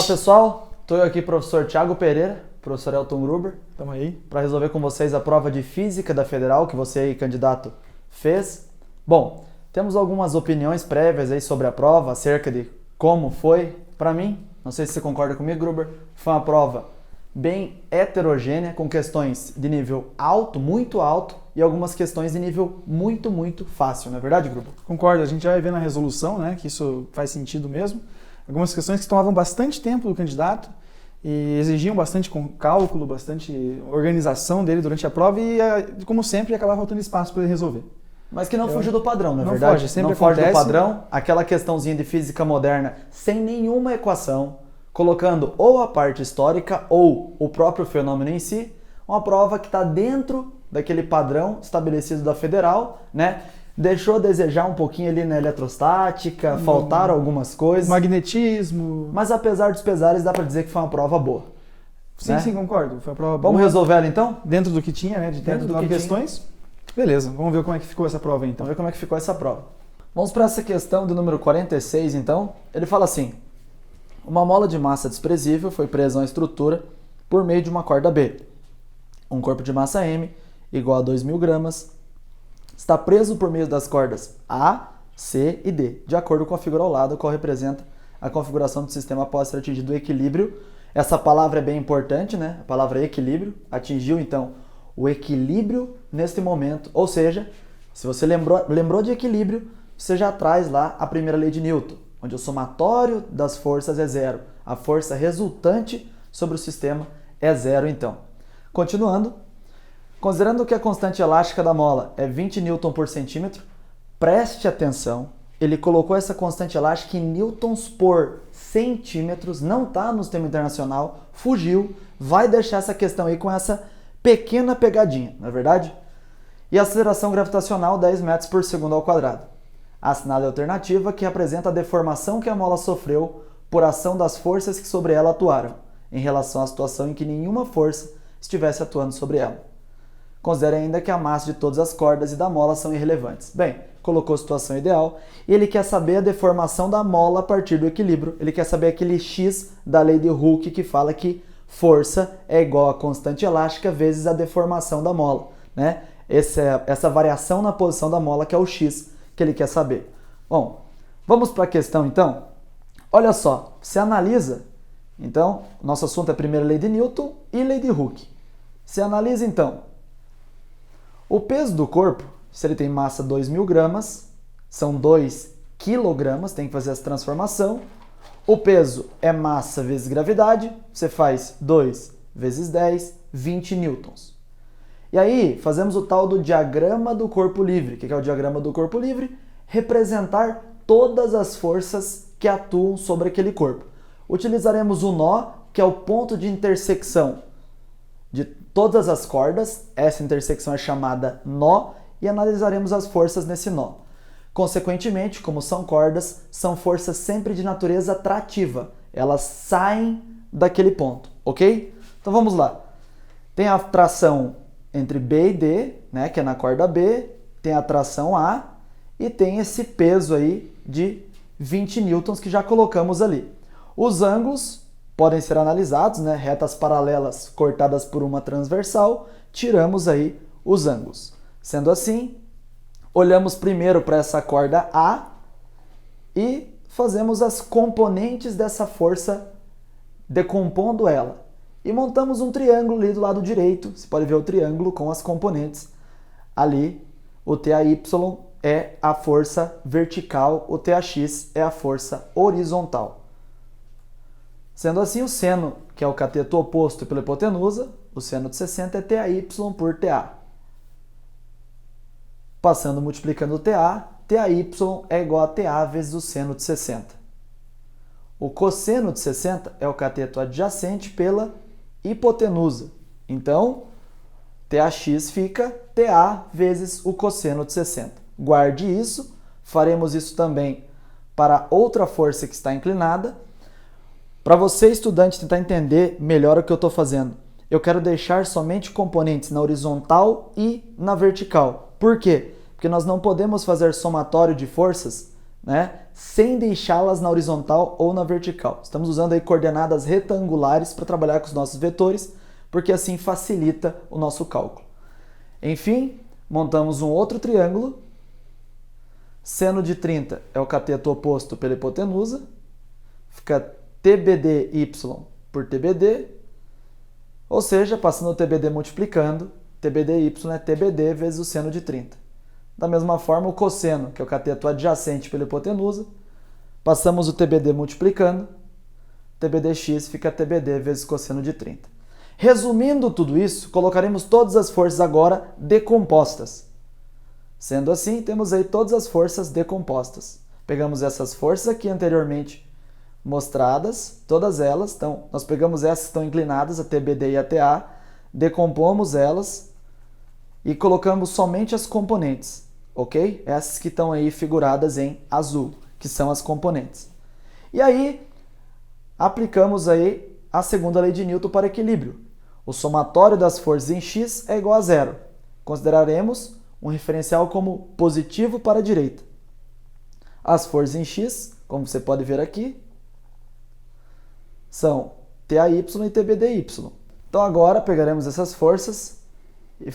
pessoal, estou aqui professor Thiago Pereira, professor Elton Gruber. Tamo aí. Para resolver com vocês a prova de Física da Federal que você aí, candidato, fez. Bom, temos algumas opiniões prévias aí sobre a prova, acerca de como foi. Para mim, não sei se você concorda comigo, Gruber, foi uma prova bem heterogênea, com questões de nível alto, muito alto, e algumas questões de nível muito, muito fácil, não é verdade, Gruber? Concordo, a gente já vai ver na resolução, né, que isso faz sentido mesmo. Algumas questões que tomavam bastante tempo do candidato e exigiam bastante cálculo, bastante organização dele durante a prova e, como sempre, acabava faltando espaço para ele resolver. Mas que não fugiu do padrão, não é não verdade? Foge, sempre não foge do acontece. padrão, aquela questãozinha de física moderna sem nenhuma equação, colocando ou a parte histórica ou o próprio fenômeno em si, uma prova que está dentro daquele padrão estabelecido da Federal, né? Deixou a desejar um pouquinho ali na eletrostática, faltaram algumas coisas. Magnetismo. Mas apesar dos pesares, dá para dizer que foi uma prova boa. Sim, né? sim, concordo. Foi uma prova boa. Vamos resolver ela então? Dentro do que tinha, né? Dentro das questões. Beleza, vamos ver como é que ficou essa prova aí, então. Vamos ver como é que ficou essa prova. Vamos para essa questão do número 46, então. Ele fala assim: uma mola de massa desprezível foi presa a uma estrutura por meio de uma corda B. Um corpo de massa M, igual a 2.000 gramas, está preso por meio das cordas A, C e D, de acordo com a figura ao lado, qual representa a configuração do sistema após ter atingido o equilíbrio. Essa palavra é bem importante, né? A palavra equilíbrio. Atingiu, então, o equilíbrio neste momento. Ou seja, se você lembrou de equilíbrio, você já traz lá a primeira lei de Newton, onde o somatório das forças é zero. A força resultante sobre o sistema é zero, então. Continuando, considerando que a constante elástica da mola é 20 newton por centímetro, preste atenção, ele colocou essa constante elástica em newtons por centímetros, não está no sistema internacional, fugiu, vai deixar essa questão aí com essa pequena pegadinha, não é verdade? E a aceleração gravitacional 10 metros por segundo ao quadrado. Assinale a alternativa que apresenta a deformação que a mola sofreu por ação das forças que sobre ela atuaram, em relação à situação em que nenhuma força estivesse atuando sobre ela. Considere ainda que a massa de todas as cordas e da mola são irrelevantes. Bem, colocou a situação ideal e ele quer saber a deformação da mola a partir do equilíbrio. Ele quer saber aquele X da lei de Hooke que fala que força é igual a constante elástica vezes a deformação da mola, né? Essa variação na posição da mola que é o X que ele quer saber. Bom, vamos para a questão então? Olha só, você analisa, então, nosso assunto é a primeira lei de Newton e lei de Hooke. Você analisa então, o peso do corpo, se ele tem massa 2.000 gramas, são 2 quilogramas, tem que fazer essa transformação. O peso é massa vezes gravidade, você faz 2 vezes 10, 20 newtons. E aí, fazemos o tal do diagrama do corpo livre. O que é o diagrama do corpo livre? Representar todas as forças que atuam sobre aquele corpo. Utilizaremos o nó, que é o ponto de intersecção de todas as cordas. Essa intersecção é chamada nó e analisaremos as forças nesse nó. Consequentemente, como são cordas, são forças sempre de natureza trativa. Elas saem daquele ponto, ok? Então vamos lá. Tem a tração entre B e D, né, que é na corda B, tem a tração A e tem esse peso aí de 20 newtons que já colocamos ali. Os ângulos podem ser analisados, né, retas paralelas cortadas por uma transversal, tiramos aí os ângulos. Sendo assim, olhamos primeiro para essa corda A e fazemos as componentes dessa força, decompondo ela. E montamos um triângulo ali do lado direito. Você pode ver o triângulo com as componentes. Ali, o TAY é a força vertical, o TAX é a força horizontal. Sendo assim, o seno, que é o cateto oposto pela hipotenusa, o seno de 60 é TAY por TA. Passando multiplicando o TA, TAY é igual a TA vezes o seno de 60. O cosseno de 60 é o cateto adjacente pela hipotenusa. Então, TAX fica TA vezes o cosseno de 60. Guarde isso, faremos isso também para outra força que está inclinada. Para você, estudante, tentar entender melhor o que eu estou fazendo, eu quero deixar somente componentes na horizontal e na vertical. Por quê? Porque nós não podemos fazer somatório de forças né, sem deixá-las na horizontal ou na vertical. Estamos usando aí coordenadas retangulares para trabalhar com os nossos vetores, porque assim facilita o nosso cálculo. Enfim, montamos um outro triângulo. Seno de 30 é o cateto oposto pela hipotenusa. Fica TBDY por TBD. Ou seja, passando o TBD multiplicando, TBDY é TBD vezes o seno de 30. Da mesma forma, o cosseno, que é o cateto adjacente pela hipotenusa, passamos o TBD multiplicando, TBDx fica TBD vezes cosseno de 30. Resumindo tudo isso, colocaremos todas as forças agora decompostas. Sendo assim, temos aí todas as forças decompostas. Pegamos essas forças aqui anteriormente mostradas, todas elas, então nós pegamos essas que estão inclinadas, a TBD e a TA, decompomos elas e colocamos somente as componentes, ok? Essas que estão aí figuradas em azul, que são as componentes. E aí, aplicamos aí a segunda lei de Newton para equilíbrio. O somatório das forças em x é igual a zero. Consideraremos um referencial como positivo para a direita. As forças em x, como você pode ver aqui, são TAY e TBDY. Então agora pegaremos essas forças e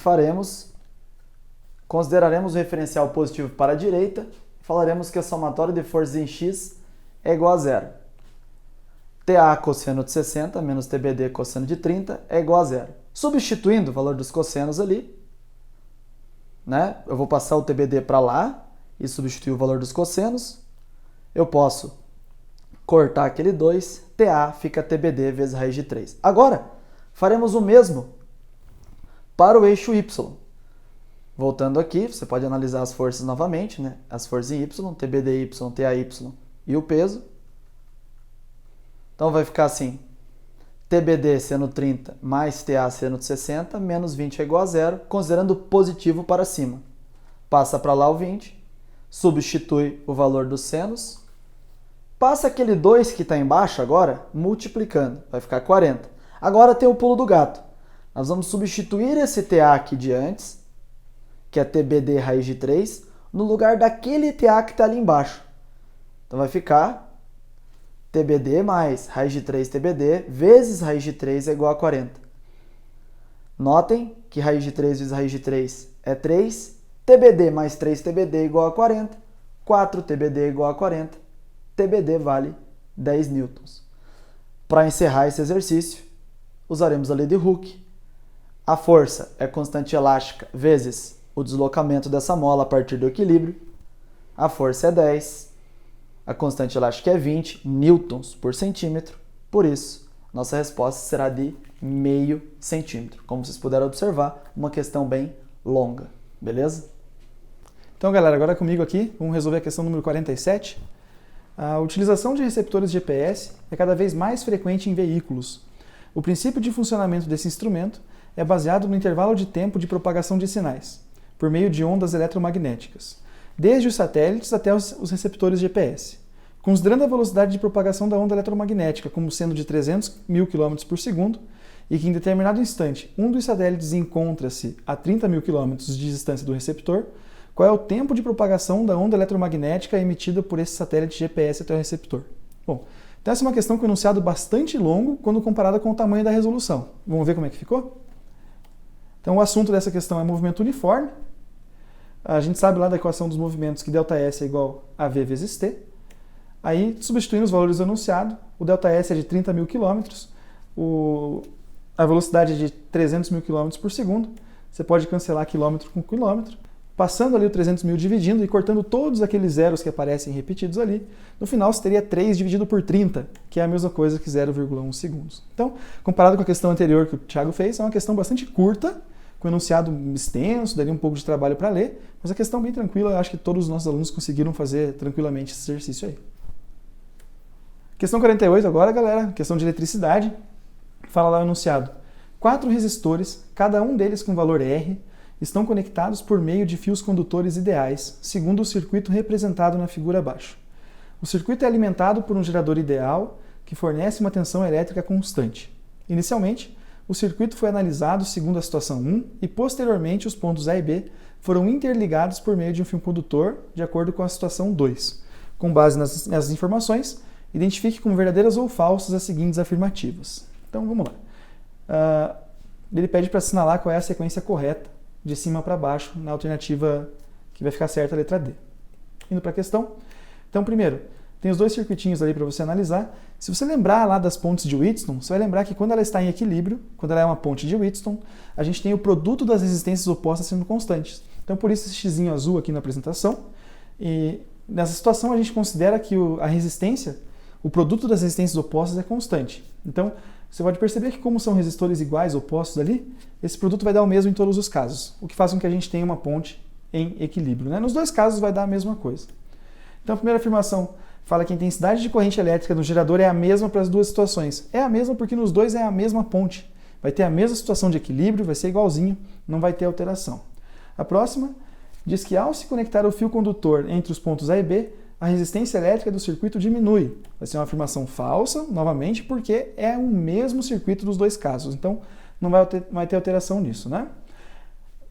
consideraremos o referencial positivo para a direita e falaremos que o somatório de forças em x é igual a zero. TA cosseno de 60 menos TBD cosseno de 30 é igual a zero. Substituindo o valor dos cossenos ali, né? Eu vou passar o TBD para lá e substituir o valor dos cossenos. Eu posso cortar aquele 2, TA fica TBD vezes raiz de 3. Agora, faremos o mesmo para o eixo Y. Voltando aqui, você pode analisar as forças novamente, né? As forças em Y, TBDY, TAY e o peso. Então vai ficar assim, TBD seno 30 mais TA seno 60, menos 20 é igual a zero, considerando positivo para cima. Passa para lá o 20, substitui o valor dos senos, passa aquele 2 que está embaixo agora, multiplicando, vai ficar 40. Agora tem o pulo do gato. Nós vamos substituir esse TA aqui de antes, que é TBD raiz de 3, no lugar daquele TA que está ali embaixo. Então vai ficar TBD mais raiz de 3 TBD vezes raiz de 3 é igual a 40. Notem que raiz de 3 vezes raiz de 3 é 3, TBD mais 3 TBD é igual a 40, 4 TBD é igual a 40, TBD vale 10 newtons. Para encerrar esse exercício, usaremos a lei de Hooke. A força é constante elástica vezes o deslocamento dessa mola a partir do equilíbrio. A força é 10. A constante elástica é 20 newtons por centímetro, por isso, nossa resposta será de meio centímetro. Como vocês puderam observar, uma questão bem longa, beleza? Então, galera, agora comigo aqui, vamos resolver a questão número 47. A utilização de receptores GPS é cada vez mais frequente em veículos. O princípio de funcionamento desse instrumento é baseado no intervalo de tempo de propagação de sinais, por meio de ondas eletromagnéticas, desde os satélites até os receptores GPS. Considerando a velocidade de propagação da onda eletromagnética como sendo de 300 mil km por segundo, e que em determinado instante um dos satélites encontra-se a 30 mil km de distância do receptor, qual é o tempo de propagação da onda eletromagnética emitida por esse satélite GPS até o receptor? Bom, então essa é uma questão com enunciado bastante longo quando comparada com o tamanho da resolução. Vamos ver como é que ficou? Então o assunto dessa questão é movimento uniforme. A gente sabe lá da equação dos movimentos que ΔS é igual a V vezes T. Aí, substituindo os valores do enunciado, o ΔS é de 30 mil km, a velocidade é de 300 mil km por segundo. Você pode cancelar quilômetro com quilômetro. Passando ali o 300 mil dividindo e cortando todos aqueles zeros que aparecem repetidos ali, no final você teria 3 dividido por 30, que é a mesma coisa que 0,1 segundos. Então, comparado com a questão anterior que o Thiago fez, é uma questão bastante curta, com enunciado extenso, daria um pouco de trabalho para ler, mas a questão bem tranquila, eu acho que todos os nossos alunos conseguiram fazer tranquilamente esse exercício aí. Questão 48 agora, galera, questão de eletricidade. Fala lá o enunciado. 4 resistores, cada um deles com valor R, estão conectados por meio de fios condutores ideais, segundo o circuito representado na figura abaixo. O circuito é alimentado por um gerador ideal que fornece uma tensão elétrica constante. Inicialmente, o circuito foi analisado segundo a situação 1 e, posteriormente, os pontos A e B foram interligados por meio de um fio condutor, de acordo com a situação 2. Com base nessas informações, identifique como verdadeiras ou falsas as seguintes afirmativas. Então, vamos lá. Ele pede para assinalar qual é a sequência correta, de cima para baixo, na alternativa que vai ficar certa, a letra D. Indo para a questão. Então, primeiro, tem os dois circuitinhos ali para você analisar. Se você lembrar lá das pontes de Wheatstone, você vai lembrar que quando ela está em equilíbrio, quando ela é uma ponte de Wheatstone, a gente tem o produto das resistências opostas sendo constantes. Então, por isso esse xizinho azul aqui na apresentação. E nessa situação, a gente considera que a resistência, o produto das resistências opostas é constante. Então, você pode perceber que como são resistores iguais, opostos ali, esse produto vai dar o mesmo em todos os casos, o que faz com que a gente tenha uma ponte em equilíbrio, né? Nos dois casos vai dar a mesma coisa. Então, a primeira afirmação fala que a intensidade de corrente elétrica no gerador é a mesma para as duas situações. É a mesma porque nos dois é a mesma ponte. Vai ter a mesma situação de equilíbrio, vai ser igualzinho, não vai ter alteração. A próxima diz que ao se conectar o fio condutor entre os pontos A e B, a resistência elétrica do circuito diminui. Vai ser uma afirmação falsa, novamente, porque é o mesmo circuito dos dois casos. Então, não vai ter alteração nisso, né?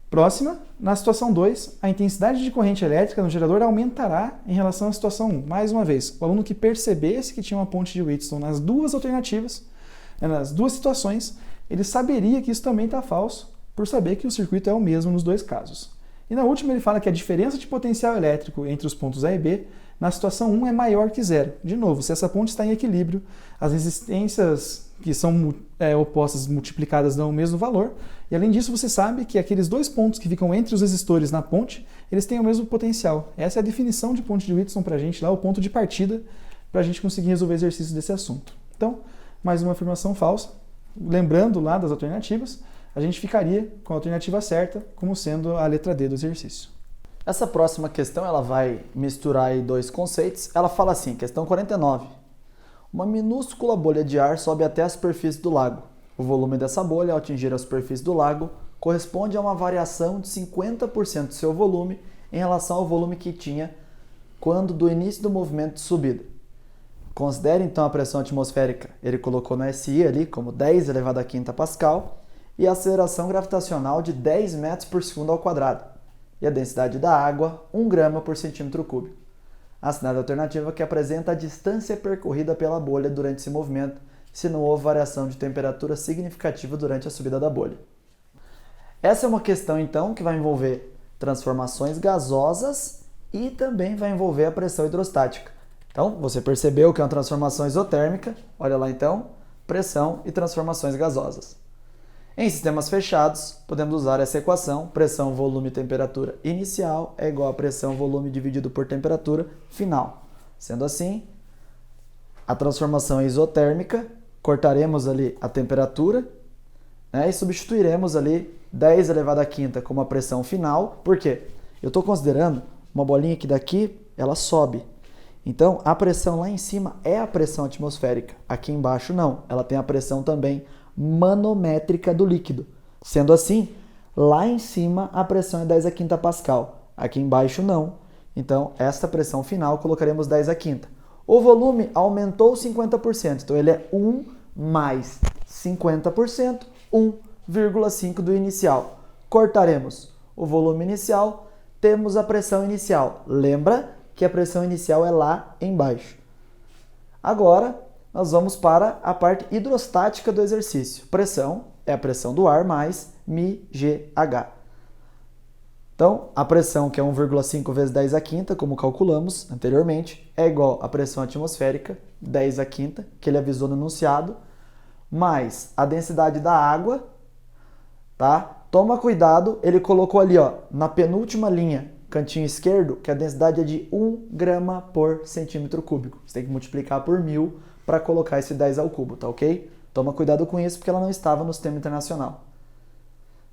Próxima, na situação 2, a intensidade de corrente elétrica no gerador aumentará em relação à situação 1. Mais uma vez, o aluno que percebesse que tinha uma ponte de Wheatstone nas duas alternativas, nas duas situações, ele saberia que isso também está falso, por saber que o circuito é o mesmo nos dois casos. E na última ele fala que a diferença de potencial elétrico entre os pontos A e B na situação 1 é maior que zero. De novo, se essa ponte está em equilíbrio, as resistências que são opostas multiplicadas dão o mesmo valor. E além disso, você sabe que aqueles dois pontos que ficam entre os resistores na ponte, eles têm o mesmo potencial. Essa é a definição de ponte de Wheatstone para a gente lá, o ponto de partida para a gente conseguir resolver exercícios desse assunto. Então, mais uma afirmação falsa. Lembrando lá das alternativas, a gente ficaria com a alternativa certa como sendo a letra D do exercício. Essa próxima questão ela vai misturar aí dois conceitos. Ela fala assim, questão 49. Uma minúscula bolha de ar sobe até a superfície do lago. O volume dessa bolha, ao atingir a superfície do lago, corresponde a uma variação de 50% do seu volume em relação ao volume que tinha quando do início do movimento de subida. Considere então a pressão atmosférica. Ele colocou no SI ali como 10 elevado a quinta Pascal e a aceleração gravitacional de 10 metros por segundo ao quadrado. E a densidade da água, 1 grama por centímetro cúbico. Assinada a alternativa que apresenta a distância percorrida pela bolha durante esse movimento, se não houve variação de temperatura significativa durante a subida da bolha. Essa é uma questão, então, que vai envolver transformações gasosas e também vai envolver a pressão hidrostática. Então, você percebeu que é uma transformação isotérmica, olha lá então, pressão e transformações gasosas. Em sistemas fechados, podemos usar essa equação, pressão, volume e temperatura inicial é igual a pressão, volume dividido por temperatura final. Sendo assim, a transformação é isotérmica, cortaremos ali a temperatura, né, e substituiremos ali 10 elevado à quinta como a pressão final. Por quê? Eu estou considerando uma bolinha que daqui ela sobe. Então, a pressão lá em cima é a pressão atmosférica. Aqui embaixo não, ela tem a pressão também manométrica do líquido. Sendo assim, lá em cima a pressão é 10 a quinta Pascal, aqui embaixo não. Então, esta pressão final colocaremos 10 a quinta. O volume aumentou 50%, então ele é 1 mais 50%, 1,5 do inicial. Cortaremos o volume inicial, temos a pressão inicial. Lembra que a pressão inicial é lá embaixo. Agora, nós vamos para a parte hidrostática do exercício. Pressão é a pressão do ar mais μgh. Então, a pressão, que é 1,5 vezes 10 a quinta, como calculamos anteriormente, é igual à pressão atmosférica, 10 a quinta, que ele avisou no enunciado, mais a densidade da água, tá? Toma cuidado, ele colocou ali, ó, na penúltima linha, cantinho esquerdo, que a densidade é de 1 grama por centímetro cúbico. Você tem que multiplicar por 1000 para colocar esse 10 ao cubo, tá ok? Toma cuidado com isso, porque ela não estava no sistema internacional.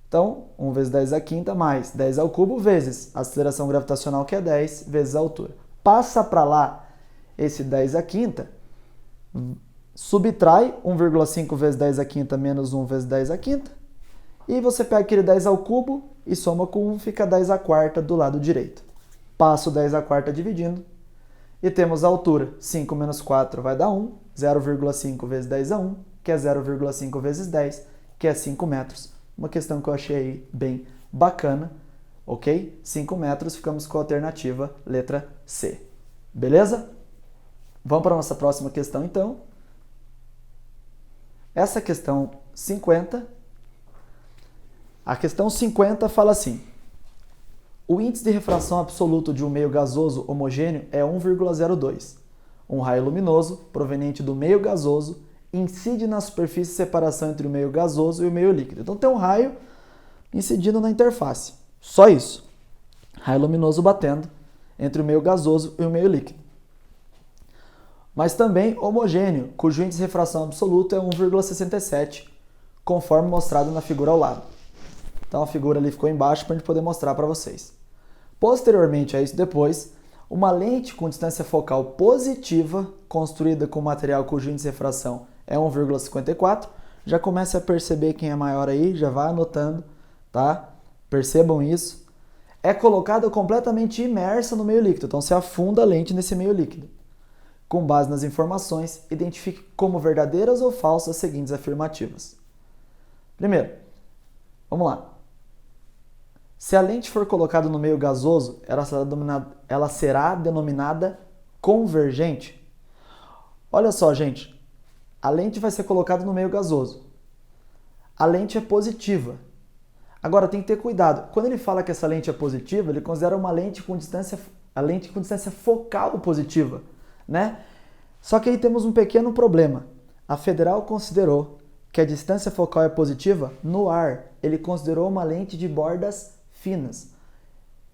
Então, 1 vezes 10 a quinta mais 10 ao cubo vezes a aceleração gravitacional, que é 10, vezes a altura. Passa para lá esse 10 a quinta, subtrai 1,5 vezes 10 a quinta menos 1 vezes 10 a quinta, e você pega aquele 10 ao cubo e soma com 1, fica 10 a quarta do lado direito. Passa o 10 a quarta dividindo, e temos a altura. 5 menos 4 vai dar 1, 0,5 vezes 10 a 1, que é 0,5 vezes 10, que é 5 metros. Uma questão que eu achei bem bacana, ok? 5 metros, ficamos com a alternativa letra C. Beleza? Vamos para a nossa próxima questão, então. Essa questão 50. A questão 50 fala assim: o índice de refração absoluto de um meio gasoso homogêneo é 1,02. Um raio luminoso, proveniente do meio gasoso, incide na superfície de separação entre o meio gasoso e o meio líquido. Então tem um raio incidindo na interface. Só isso. Raio luminoso batendo entre o meio gasoso e o meio líquido. Mas também homogêneo, cujo índice de refração absoluto é 1,67, conforme mostrado na figura ao lado. Então a figura ali ficou embaixo para a gente poder mostrar para vocês. Posteriormente a isso, depois, uma lente com distância focal positiva, construída com material cujo índice de refração é 1,54, já começa a perceber quem é maior aí, já vai anotando, tá? Percebam isso. É colocada completamente imersa no meio líquido, então você afunda a lente nesse meio líquido. Com base nas informações, identifique como verdadeiras ou falsas as seguintes afirmativas. Primeiro, vamos lá. Se a lente for colocada no meio gasoso, ela será denominada convergente. Olha só, gente. A lente vai ser colocada no meio gasoso. A lente é positiva. Agora, tem que ter cuidado. Quando ele fala que essa lente é positiva, ele considera uma lente com distância focal positiva, né? Só que aí temos um pequeno problema. A Federal considerou que a distância focal é positiva no ar. Ele considerou uma lente de bordas finas.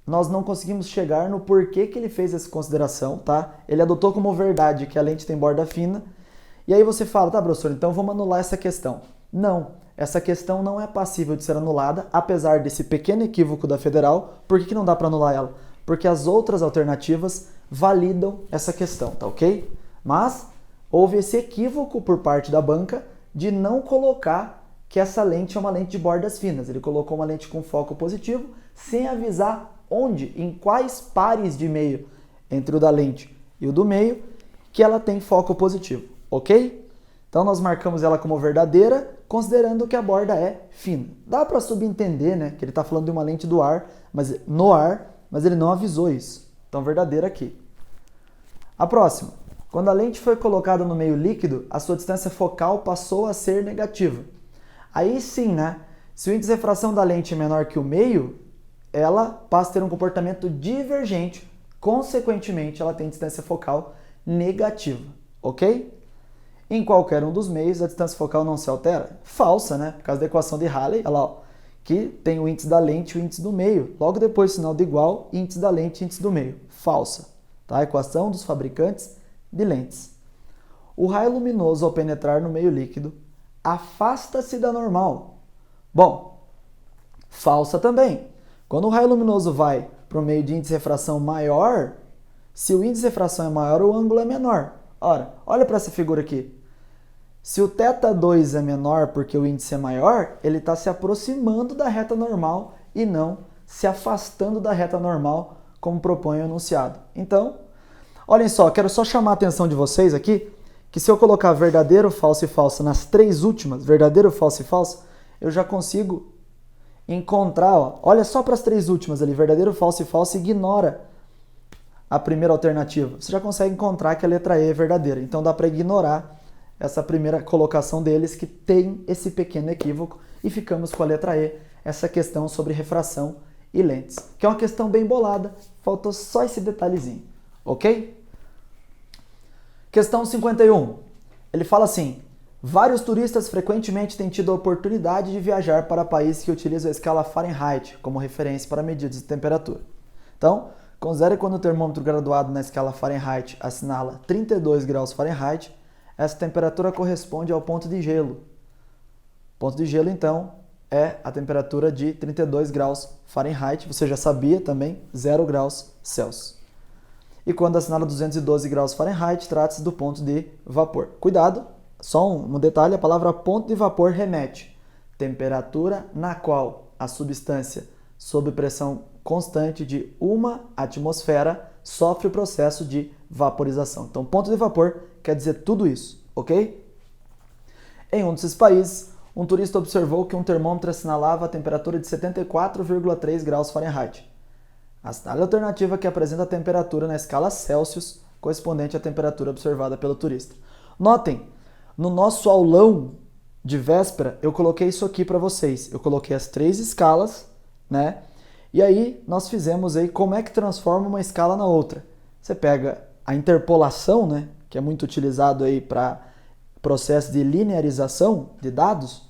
Nós não conseguimos chegar no porquê que ele fez essa consideração, tá? Ele adotou como verdade que a lente tem borda fina. E aí você fala, tá, professor, então vamos anular essa questão. Não, essa questão não é passível de ser anulada, apesar desse pequeno equívoco da Federal. Por que não dá para anular ela? Porque as outras alternativas validam essa questão, tá ok? Mas houve esse equívoco por parte da banca de não colocar que essa lente é uma lente de bordas finas. Ele colocou uma lente com foco positivo, sem avisar onde, em quais pares de meio entre o da lente e o do meio, que ela tem foco positivo, ok? Então nós marcamos ela como verdadeira, considerando que a borda é fina. Dá para subentender, né, que ele está falando de uma lente do ar, mas ele não avisou isso. Então verdadeira aqui. A próxima. Quando a lente foi colocada no meio líquido, a sua distância focal passou a ser negativa. Aí sim, né? Se o índice de refração da lente é menor que o meio, ela passa a ter um comportamento divergente. Consequentemente, ela tem distância focal negativa, ok? Em qualquer um dos meios, a distância focal não se altera. Falsa, né? Por causa da equação de Rayleigh, olha lá, ó, que tem o índice da lente e o índice do meio. Logo depois, sinal de igual, índice da lente e índice do meio. Falsa. Tá? Equação dos fabricantes de lentes. O raio luminoso, ao penetrar no meio líquido, afasta-se da normal. Bom, falsa também. Quando o raio luminoso vai para o meio de índice de refração maior, se o índice de refração é maior, o ângulo é menor. Ora, olha para essa figura aqui. Se o θ2 é menor porque o índice é maior, ele está se aproximando da reta normal e não se afastando da reta normal, como propõe o enunciado. Então, olhem só, quero só chamar a atenção de vocês aqui, que se eu colocar verdadeiro, falso e falso nas três últimas, verdadeiro, falso e falso, eu já consigo encontrar, ó, olha só para as três últimas ali, verdadeiro, falso e falso, e ignora a primeira alternativa. Você já consegue encontrar que a letra E é verdadeira. Então dá para ignorar essa primeira colocação deles, que tem esse pequeno equívoco, e ficamos com a letra E, essa questão sobre refração e lentes, que é uma questão bem bolada, faltou só esse detalhezinho, ok? Questão 51. Ele fala assim: vários turistas frequentemente têm tido a oportunidade de viajar para países que utilizam a escala Fahrenheit como referência para medidas de temperatura. Então, considere quando o termômetro graduado na escala Fahrenheit assinala 32 graus Fahrenheit, essa temperatura corresponde ao ponto de gelo. Ponto de gelo, então, é a temperatura de 32 graus Fahrenheit, você já sabia também, 0 graus Celsius. E quando assinala 212 graus Fahrenheit, trata-se do ponto de vapor. Cuidado, só um detalhe, a palavra ponto de vapor remete temperatura na qual a substância sob pressão constante de uma atmosfera sofre o processo de vaporização. Então, ponto de vapor quer dizer tudo isso, ok? Em um desses países, um turista observou que um termômetro assinalava a temperatura de 74,3 graus Fahrenheit. Assinale a alternativa que apresenta a temperatura na escala Celsius correspondente à temperatura observada pelo turista. Notem, no nosso aulão de véspera, eu coloquei isso aqui para vocês. Eu coloquei as 3 escalas, né? E aí nós fizemos aí como é que transforma uma escala na outra. Você pega a interpolação, né? Que é muito utilizado aí para processo de linearização de dados.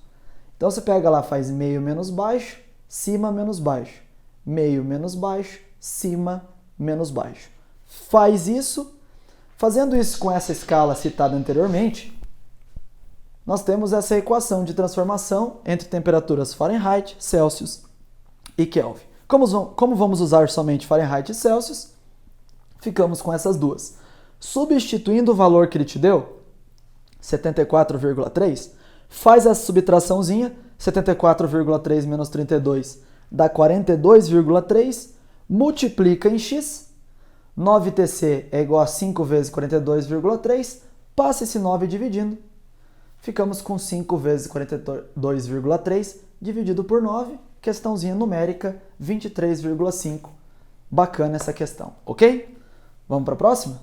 Então você pega lá, faz meio menos baixo, cima menos baixo. Meio menos baixo, cima menos baixo. Faz isso. Fazendo isso com essa escala citada anteriormente, nós temos essa equação de transformação entre temperaturas Fahrenheit, Celsius e Kelvin. Como vamos usar somente Fahrenheit e Celsius, ficamos com essas duas. Substituindo o valor que ele te deu, 74,3, faz essa subtraçãozinha, 74,3 menos 32 dá 42,3, multiplica em x, 9TC é igual a 5 vezes 42,3, passa esse 9 dividindo, ficamos com 5 vezes 42,3 dividido por 9, questãozinha numérica, 23,5. Bacana essa questão, ok? Vamos para a próxima?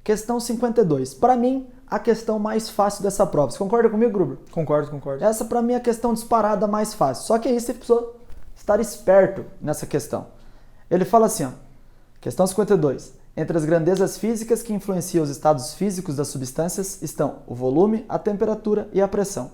Questão 52. Para mim, a questão mais fácil dessa prova. Você concorda comigo, Gruber? Concordo. Essa, para mim, é a questão disparada mais fácil. Só que aí você precisa estar esperto nessa questão. Ele fala assim, ó, questão 52. Entre as grandezas físicas que influenciam os estados físicos das substâncias estão o volume, a temperatura e a pressão.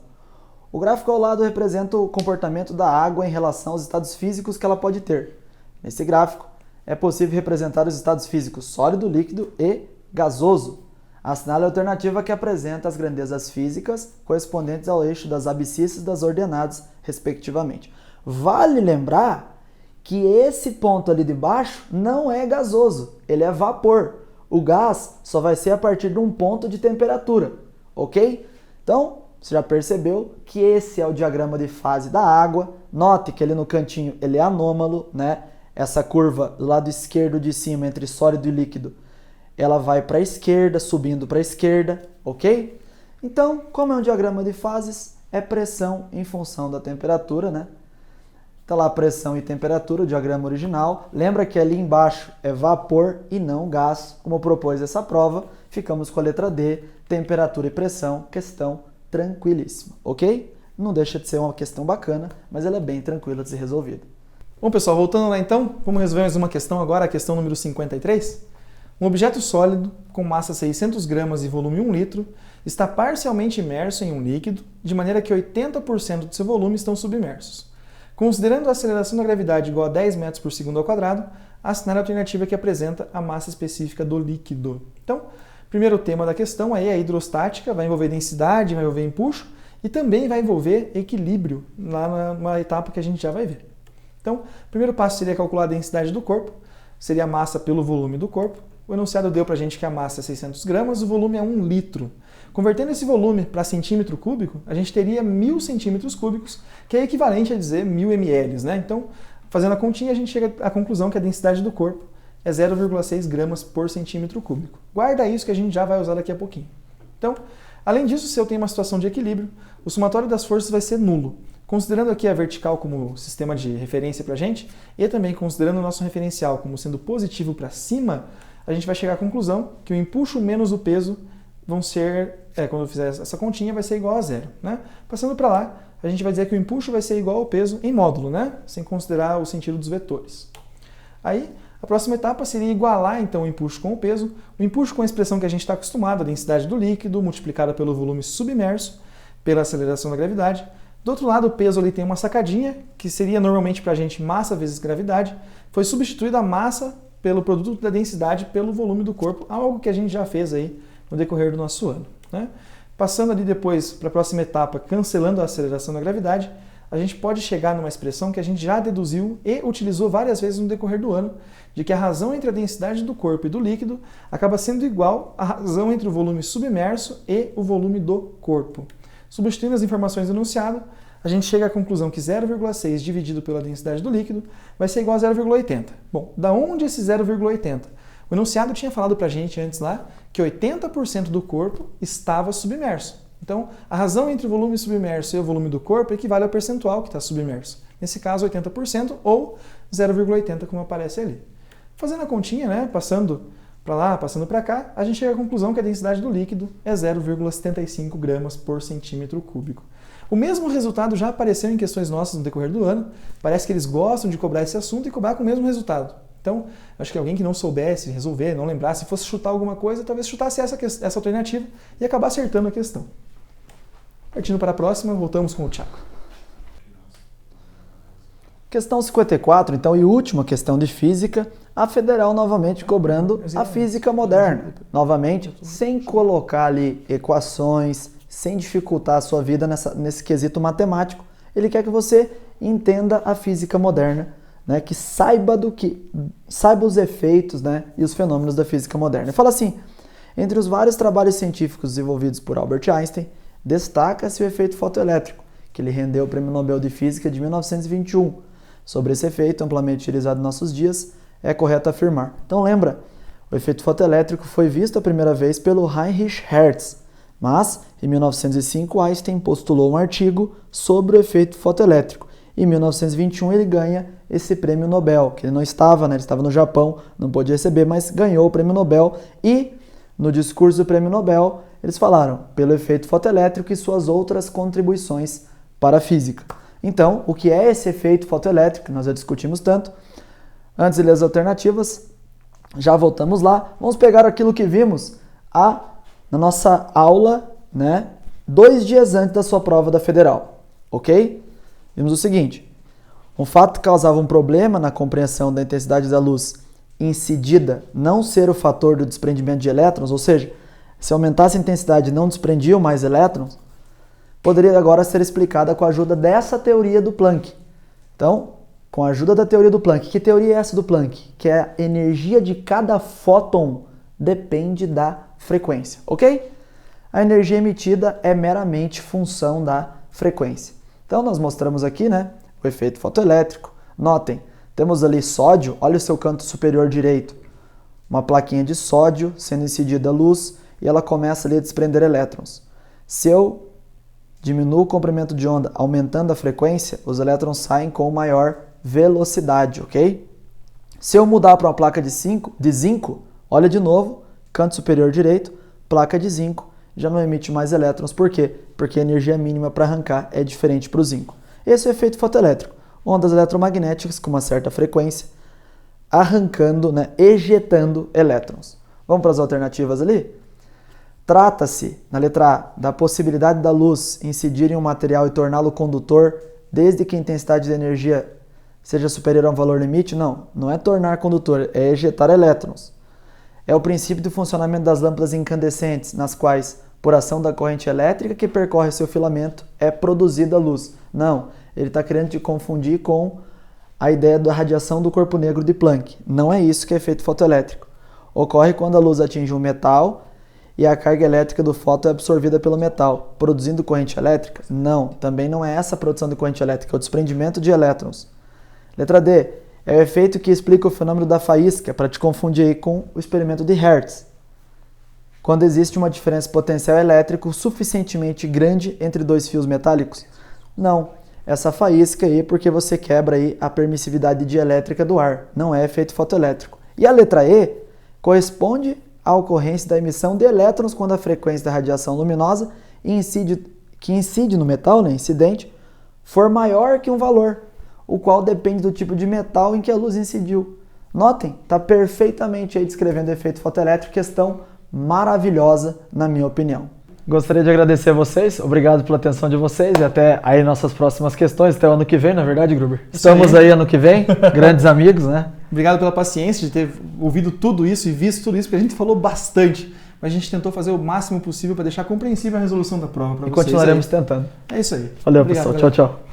O gráfico ao lado representa o comportamento da água em relação aos estados físicos que ela pode ter. Nesse gráfico, é possível representar os estados físicos sólido, líquido e gasoso. Assinale a alternativa que apresenta as grandezas físicas correspondentes ao eixo das abscissas das ordenadas, respectivamente. Vale lembrar que esse ponto ali de baixo não é gasoso, ele é vapor. O gás só vai ser a partir de um ponto de temperatura, ok? Então, você já percebeu que esse é o diagrama de fase da água. Note que ali no cantinho ele é anômalo, né? Essa curva do lado esquerdo de cima entre sólido e líquido, ela vai para a esquerda, subindo para a esquerda, ok? Então, como é um diagrama de fases, é pressão em função da temperatura, né? Está lá pressão e temperatura, o diagrama original. Lembra que ali embaixo é vapor e não gás, como propôs essa prova. Ficamos com a letra D, temperatura e pressão, questão tranquilíssima, ok? Não deixa de ser uma questão bacana, mas ela é bem tranquila de ser resolvida. Bom, pessoal, voltando lá então, vamos resolver mais uma questão agora, a questão número 53. Um objeto sólido com massa 600 gramas e volume 1 litro está parcialmente imerso em um líquido, de maneira que 80% de seu volume estão submersos. Considerando a aceleração da gravidade igual a 10 metros por segundo ao quadrado, assinale a alternativa que apresenta a massa específica do líquido. Então, primeiro tema da questão aí é a hidrostática, vai envolver densidade, vai envolver empuxo e também vai envolver equilíbrio, lá numa etapa que a gente já vai ver. Então, o primeiro passo seria calcular a densidade do corpo, seria a massa pelo volume do corpo. O enunciado deu para a gente que a massa é 600 gramas, o volume é 1 litro. Convertendo esse volume para centímetro cúbico, a gente teria 1000 centímetros cúbicos, que é equivalente a dizer 1000 ml, né? Então, fazendo a continha, a gente chega à conclusão que a densidade do corpo é 0,6 gramas por centímetro cúbico. Guarda isso que a gente já vai usar daqui a pouquinho. Então, além disso, se eu tenho uma situação de equilíbrio, o somatório das forças vai ser nulo. Considerando aqui a vertical como sistema de referência para a gente, e também considerando o nosso referencial como sendo positivo para cima, a gente vai chegar à conclusão que o empuxo menos o peso vão ser, quando eu fizer essa continha, vai ser igual a zero, né? Passando para lá, a gente vai dizer que o empuxo vai ser igual ao peso em módulo, né? Sem considerar o sentido dos vetores. Aí, a próxima etapa seria igualar então o empuxo com o peso, o empuxo com a expressão que a gente está acostumado, a densidade do líquido multiplicada pelo volume submerso, pela aceleração da gravidade. Do outro lado, o peso ali tem uma sacadinha, que seria normalmente para a gente massa vezes gravidade, foi substituída a massa pelo produto da densidade pelo volume do corpo, algo que a gente já fez aí no decorrer do nosso ano, né? Passando ali depois para a próxima etapa, cancelando a aceleração da gravidade, a gente pode chegar numa expressão que a gente já deduziu e utilizou várias vezes no decorrer do ano, de que a razão entre a densidade do corpo e do líquido acaba sendo igual à razão entre o volume submerso e o volume do corpo. Substituindo as informações do enunciado, a gente chega à conclusão que 0,6 dividido pela densidade do líquido vai ser igual a 0,80. Bom, da onde esse 0,80? O enunciado tinha falado para a gente antes lá que 80% do corpo estava submerso. Então, a razão entre o volume submerso e o volume do corpo equivale ao percentual que está submerso. Nesse caso, 80% ou 0,80, como aparece ali. Fazendo a continha, né, passando para lá, passando para cá, a gente chega à conclusão que a densidade do líquido é 0,75 gramas por centímetro cúbico. O mesmo resultado já apareceu em questões nossas no decorrer do ano. Parece que eles gostam de cobrar esse assunto e cobrar com o mesmo resultado. Então, acho que alguém que não soubesse resolver, não lembrasse, fosse chutar alguma coisa, talvez chutasse essa alternativa e acabar acertando a questão. Partindo para a próxima, voltamos com o Thiago. Questão 54, então, e última questão de física, a federal novamente cobrando a física moderna. Novamente, sem colocar ali equações, sem dificultar a sua vida nesse quesito matemático. Ele quer que você entenda a física moderna, né, que saiba os efeitos, né, e os fenômenos da física moderna. Ele fala assim, entre os vários trabalhos científicos desenvolvidos por Albert Einstein, destaca-se o efeito fotoelétrico, que lhe rendeu o Prêmio Nobel de Física de 1921. Sobre esse efeito, amplamente utilizado em nossos dias, é correto afirmar. Então lembra, o efeito fotoelétrico foi visto a primeira vez pelo Heinrich Hertz, mas em 1905 Einstein postulou um artigo sobre o efeito fotoelétrico. Em 1921 ele ganha esse prêmio Nobel, que ele não estava, né? Ele estava no Japão, não pôde receber, mas ganhou o prêmio Nobel e no discurso do prêmio Nobel eles falaram pelo efeito fotoelétrico e suas outras contribuições para a física. Então, o que é esse efeito fotoelétrico, que nós já discutimos tanto, antes de ler as alternativas, já voltamos lá, vamos pegar aquilo que vimos na nossa aula, né, 2 dias antes da sua prova da federal, ok? Vimos o seguinte, um fato que causava um problema na compreensão da intensidade da luz incidida não ser o fator do desprendimento de elétrons, ou seja, se aumentasse a intensidade e não desprendiam mais elétrons, poderia agora ser explicada com a ajuda dessa teoria do Planck. Então, com a ajuda da teoria do Planck, que teoria é essa do Planck? Que é a energia de cada fóton depende da frequência, ok? A energia emitida é meramente função da frequência. Então, nós mostramos aqui, né, o efeito fotoelétrico. Notem, temos ali sódio, olha o seu canto superior direito, uma plaquinha de sódio sendo incidida a luz e ela começa ali a desprender elétrons. Se eu diminuo o comprimento de onda aumentando a frequência, os elétrons saem com maior velocidade, ok? Se eu mudar para uma placa de zinco, olha de novo, canto superior direito, placa de zinco, já não emite mais elétrons. Por quê? Porque a energia mínima para arrancar é diferente para o zinco. Esse é o efeito fotoelétrico. Ondas eletromagnéticas com uma certa frequência, arrancando, né, ejetando elétrons. Vamos para as alternativas ali? Trata-se, na letra A, da possibilidade da luz incidir em um material e torná-lo condutor desde que a intensidade de energia seja superior a um valor limite? Não é tornar condutor, é ejetar elétrons. É o princípio do funcionamento das lâmpadas incandescentes, nas quais, por ação da corrente elétrica que percorre seu filamento, é produzida a luz. Não, ele está querendo te confundir com a ideia da radiação do corpo negro de Planck. Não é isso que é efeito fotoelétrico. Ocorre quando a luz atinge um metal e a carga elétrica do fóton é absorvida pelo metal, produzindo corrente elétrica? Não, também não é essa a produção de corrente elétrica, é o desprendimento de elétrons. Letra D, é o efeito que explica o fenômeno da faísca, para te confundir aí com o experimento de Hertz. Quando existe uma diferença potencial elétrico suficientemente grande entre dois fios metálicos? Não, essa faísca aí é porque você quebra aí a permissividade dielétrica do ar, não é efeito fotoelétrico. E a letra E corresponde à ocorrência da emissão de elétrons quando a frequência da radiação luminosa que incide no metal, né, incidente, for maior que um valor, o qual depende do tipo de metal em que a luz incidiu. Notem, está perfeitamente aí descrevendo o efeito fotoelétrico, questão maravilhosa, na minha opinião. Gostaria de agradecer a vocês, obrigado pela atenção de vocês e até aí nossas próximas questões, até o ano que vem, na verdade, Gruber? Estamos aí ano que vem, grandes amigos, né? Obrigado pela paciência de ter ouvido tudo isso e visto tudo isso, porque a gente falou bastante, mas a gente tentou fazer o máximo possível para deixar compreensível a resolução da prova para vocês. E continuaremos tentando. É isso aí. Valeu, obrigado, pessoal. Tchau, tchau.